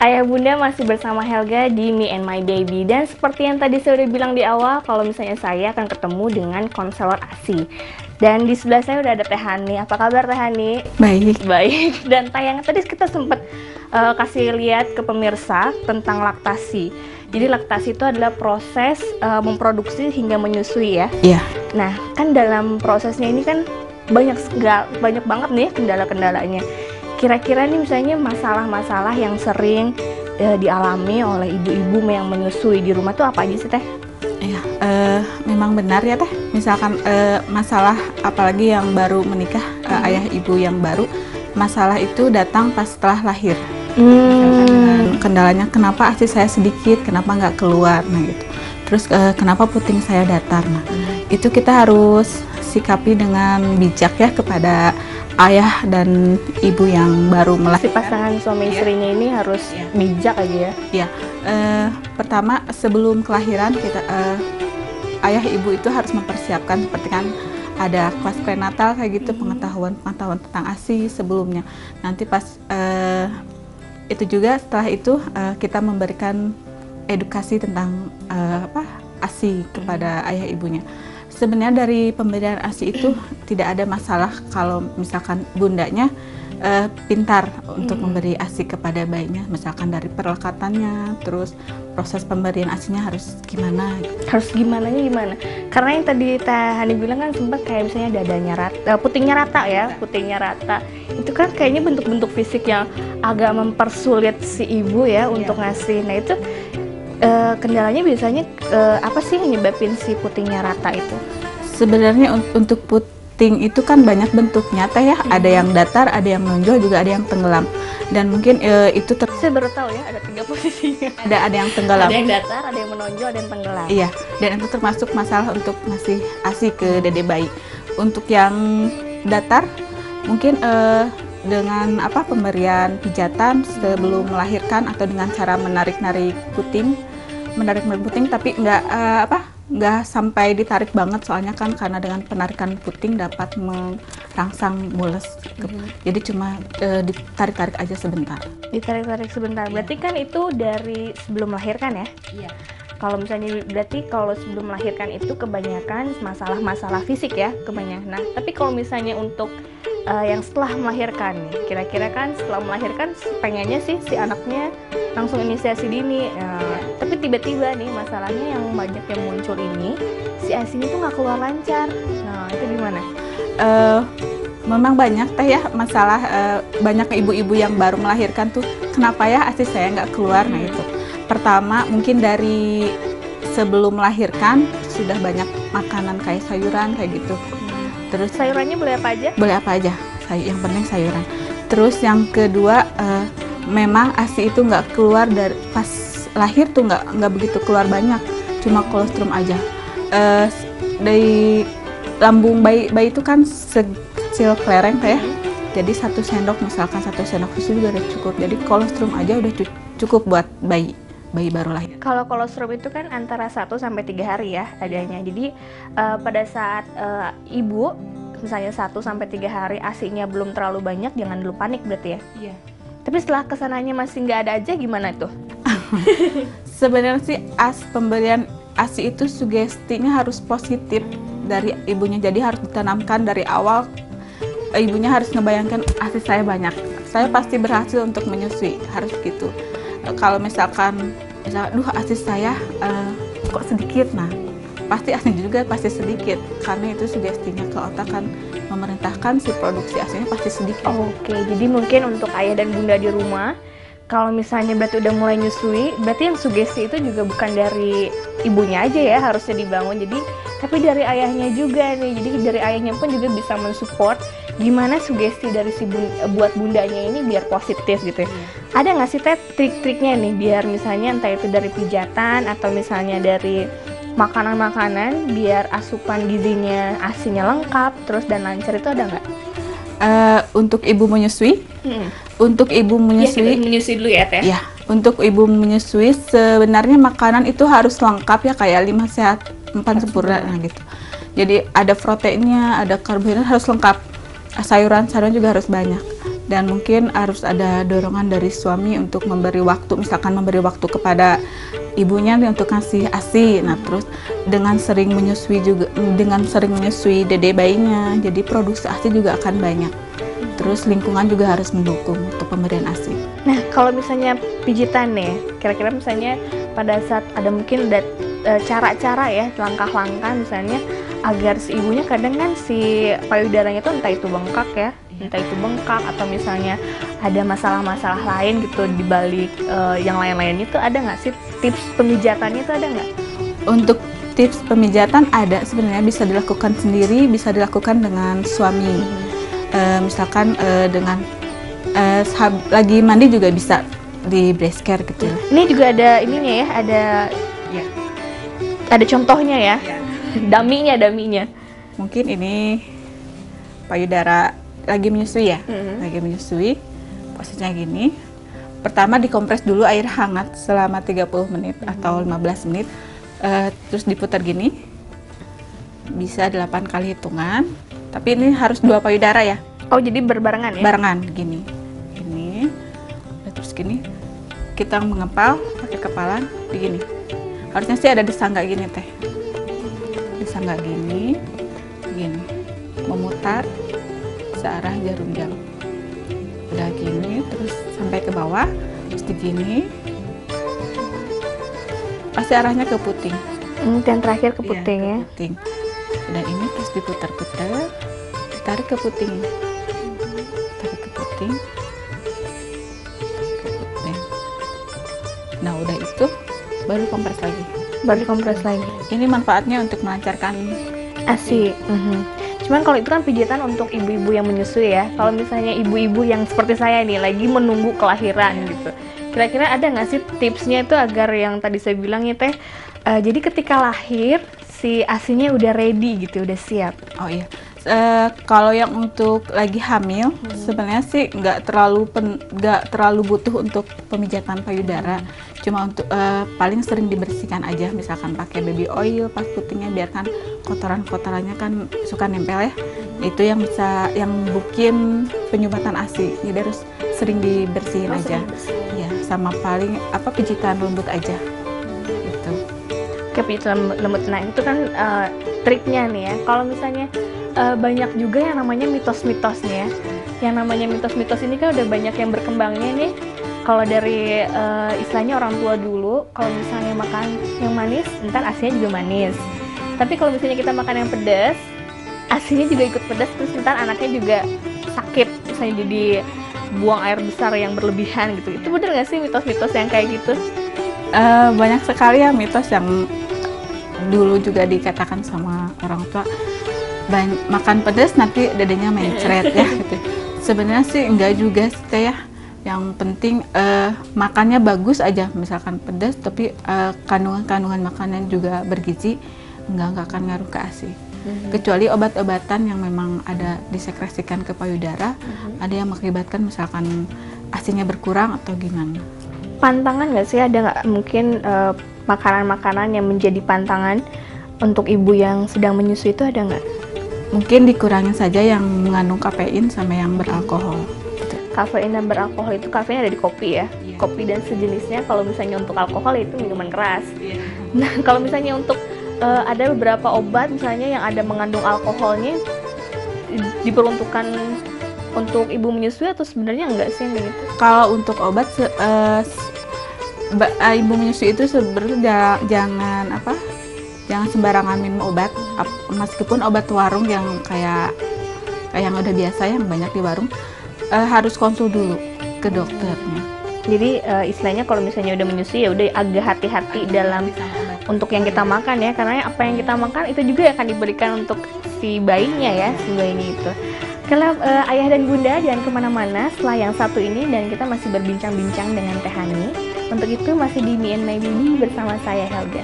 Ayah Bunda masih bersama Helga di Me and My Baby. Dan seperti yang tadi saya udah bilang di awal, kalau misalnya saya akan ketemu dengan konselor ASI. Dan di sebelah saya udah ada Teh Hani. Apa kabar Teh Hani? Baik. Baik. Dan tayangan tadi kita sempat kasih lihat ke pemirsa tentang laktasi. Jadi laktasi itu adalah proses memproduksi hingga menyusui ya. Iya. Nah, kan dalam prosesnya ini kan banyak banget nih kendala-kendalanya. Kira-kira nih misalnya masalah-masalah yang sering dialami oleh ibu-ibu yang menyusui di rumah tuh apa aja sih Teh? Iya, memang benar ya Teh. Misalkan masalah apalagi yang baru menikah, ayah ibu yang baru, masalah itu datang pas setelah lahir. Misalkan dengan kendalanya kenapa ASI saya sedikit, kenapa nggak keluar, nah gitu. Terus kenapa puting saya datar, nah itu kita harus sikapi dengan bijak ya kepada ayah dan ibu yang baru melahirkan. Si pasangan suami istrinya ini harus bijak aja ya. Ya, pertama sebelum kelahiran kita ayah ibu itu harus mempersiapkan seperti kan ada kelas prenatal kayak gitu, pengetahuan tentang ASI sebelumnya. Nanti pas itu juga setelah itu kita memberikan edukasi tentang ASI kepada ayah ibunya. Sebenarnya dari pemberian ASI itu tidak ada masalah kalau misalkan bundanya pintar untuk memberi ASI kepada bayinya, misalkan dari perlekatannya, terus proses pemberian ASInya harus gimana? Harus gimana? Karena yang tadi Teh Hani bilang kan sempat kayak misalnya dadanya rata, putingnya rata ya, putingnya rata. Itu kan kayaknya bentuk-bentuk fisik yang agak mempersulit si ibu ya untuk ngasih. Nah itu kendalanya biasanya apa sih yang nyebabin si putingnya rata itu? Sebenarnya untuk puting itu kan banyak bentuknya Teh ya, ada yang datar, ada yang menonjol, juga ada yang tenggelam. Dan mungkin itu saya baru tahu ya ada 3 posisinya. Ada yang tenggelam. Ada yang datar, ada yang menonjol, ada yang tenggelam. Iya, dan itu termasuk masalah untuk ngasih ASI ke dede bayi. Untuk yang datar mungkin dengan pemberian pijatan sebelum melahirkan atau dengan cara menarik-narik puting, tapi nggak sampai ditarik banget, soalnya kan karena dengan penarikan puting dapat merangsang mules. Jadi cuma ditarik-tarik aja sebentar. Ditarik-tarik sebentar. Berarti kan itu dari sebelum melahirkan ya? Iya. Kalau misalnya berarti kalau sebelum melahirkan itu kebanyakan masalah-masalah fisik ya, kebanyakan. Nah, tapi kalau misalnya untuk yang setelah melahirkan nih, kira-kira kan setelah melahirkan pengennya sih si anaknya langsung inisiasi dini. Tapi tiba-tiba nih masalahnya yang banyak yang muncul ini, si ASI-nya tuh nggak keluar lancar. Nah, itu gimana? Memang banyak Teh ya masalah, banyak ibu-ibu yang baru melahirkan tuh kenapa ya ASI saya nggak keluar. Nah itu pertama mungkin dari sebelum melahirkan sudah banyak makanan kayak sayuran kayak gitu. Terus sayurannya boleh apa aja? Boleh apa aja, yang penting sayuran. Terus yang kedua memang ASI itu nggak keluar dari pas lahir tuh nggak begitu keluar banyak, cuma kolostrum aja. Dari lambung bayi itu kan sekecil kelereng ya, jadi 1 sendok misalkan 1 sendok susu juga udah cukup. Jadi kolostrum aja udah cukup buat bayi baru lahir. Kalau kolostrum itu kan antara 1 sampai 3 hari ya adanya. Jadi pada saat ibu misalnya 1 sampai 3 hari ASI-nya belum terlalu banyak, jangan dulu panik berarti ya? Iya. Tapi setelah kesananya masih nggak ada aja gimana tuh? Sebenarnya sih pemberian ASI itu sugestinya harus positif dari ibunya. Jadi harus ditanamkan dari awal, ibunya harus ngebayangkan ASI saya banyak, saya pasti berhasil untuk menyusui, harus gitu. Kalau misalkan duh ASI saya kok sedikit, nah pasti ASI juga pasti sedikit, karena itu sugestinya ke otak kan memerintahkan si produksi ASInya pasti sedikit. Oke, jadi mungkin untuk ayah dan bunda di rumah, kalau misalnya berarti udah mulai nyusui, berarti yang sugesti itu juga bukan dari ibunya aja ya harusnya dibangun, jadi tapi dari ayahnya juga nih. Jadi dari ayahnya pun juga bisa mensupport gimana sugesti dari si buat bundanya ini biar positif gitu ya. Ada nggak sih Teh trik-triknya nih biar misalnya entah itu dari pijatan atau misalnya dari makanan-makanan biar asupan gizinya ASInya lengkap terus dan lancar, itu ada nggak? Untuk ibu menyusui, untuk ibu menyusui, menyusui dulu ya Teh. Ya, untuk ibu menyusui sebenarnya makanan itu harus lengkap ya, kayak 5 sehat 4 sempurna gitu. Jadi ada proteinnya, ada karbohidrat, harus lengkap. Sayuran juga harus banyak. dan mungkin harus ada dorongan dari suami untuk memberi waktu, misalkan memberi waktu kepada ibunya nih untuk ngasih ASI. Nah, terus dengan sering menyusui juga, dengan sering menyusui dede bayinya, jadi produksi ASI juga akan banyak. Terus lingkungan juga harus mendukung untuk pemberian ASI. Nah, kalau misalnya pijitan nih, kira-kira misalnya pada saat ada mungkin ada cara-cara ya, langkah-langkah misalnya agar si ibunya, kadang kan si payudaranya itu entah itu bengkak ya, entah itu bengkak atau misalnya ada masalah-masalah lain gitu di balik yang lain-lainnya, itu ada nggak sih tips pemijatannya, itu ada nggak? Untuk tips pemijatan ada, sebenarnya bisa dilakukan sendiri, bisa dilakukan dengan suami. Misalkan dengan lagi mandi juga bisa di breast care gitu. Ini juga ada ininya ya, Ya. ada contohnya ya, daminya. Mungkin ini payudara lagi menyusui ya, lagi menyusui, posisinya gini. Pertama dikompres dulu air hangat selama 30 menit atau 15 menit, terus diputar gini, bisa 8 kali hitungan, tapi ini harus 2 payudara ya. Oh, jadi berbarengan ya? Barengan, gini, terus gini, kita mengepal pakai kepalan, begini. Harusnya sih ada disangga gini teh, disangga gini, memutar searah jarum jam. Udah gini, terus sampai ke bawah, terus begini, pasti arahnya ke puting. Dan terakhir ke puting ya? Ke puting. Udah ini terus diputar-putar, ditarik ke puting. Tarik ke puting. Nah, udah itu baru kompres lagi. Ini manfaatnya untuk melancarkan ASI. Cuman kalau itu kan pijitan untuk ibu-ibu yang menyusui ya. Kalau misalnya ibu-ibu yang seperti saya nih lagi menunggu kelahiran gitu, kira-kira ada nggak sih tipsnya itu agar yang tadi saya bilang ya teh, jadi ketika lahir si ASI-nya udah ready gitu, udah siap? Oh iya, kalau yang untuk lagi hamil sebenarnya sih nggak terlalu butuh untuk pemijatan payudara. Cuma untuk paling sering dibersihkan aja, misalkan pakai baby oil pas putingnya, biarkan kotoran-kotorannya kan suka nempel ya. Itu yang bikin penyumbatan ASI. Jadi harus sering dibersihin aja. Iya, sama paling pijitan lembut aja. Gitu. Pijitan lembut. Nah, itu kan triknya nih ya. Kalau misalnya banyak juga yang namanya mitos-mitosnya ya. Yang namanya mitos-mitos ini kan udah banyak yang berkembangnya nih. Kalau dari istilahnya orang tua dulu, kalau misalnya makan yang manis, ntar ASInya juga manis. Tapi kalau misalnya kita makan yang pedas, ASInya juga ikut pedas, terus ntar anaknya juga sakit, misalnya jadi buang air besar yang berlebihan gitu. Itu bener nggak sih mitos-mitos yang kayak gitu? Banyak sekali ya mitos yang dulu juga dikatakan sama orang tua, makan pedas nanti dadanya mencret ya gitu. Sebenarnya sih enggak juga sih ya. Yang penting makannya bagus aja, misalkan pedas tapi kandungan makanan juga bergizi, enggak akan ngaruh ke ASI. Kecuali obat-obatan yang memang ada disekresikan ke payudara, ada yang mengakibatkan misalkan ASInya berkurang atau gimana. Pantangan nggak sih, ada nggak mungkin makanan-makanan yang menjadi pantangan untuk ibu yang sedang menyusui, itu ada nggak? Mungkin dikurangin saja yang mengandung kafein sama yang beralkohol. Kafein dan beralkohol itu, kafein ada di kopi ya, kopi dan sejenisnya. Kalau misalnya untuk alkohol itu minuman keras. Nah, kalau misalnya untuk ada beberapa obat misalnya yang ada mengandung alkoholnya, diperuntukkan untuk ibu menyusui atau sebenarnya enggak sih yang kayak gitu? Kalau untuk obat ibu menyusui itu sebenarnya jangan sembarangan minum obat, meskipun obat warung yang kayak yang udah biasa yang banyak di warung. Harus konsul dulu ke dokternya. Jadi istilahnya kalau misalnya udah menyusui ya udah agak hati-hati dalam untuk yang kita makan ya, karena apa yang kita makan itu juga akan diberikan untuk si bayinya ya, si bayinya itu. Kalau ayah dan bunda jangan kemana-mana setelah yang satu ini, dan kita masih berbincang-bincang dengan Teh Hani. Untuk itu masih di Me and My Baby bersama saya Helga.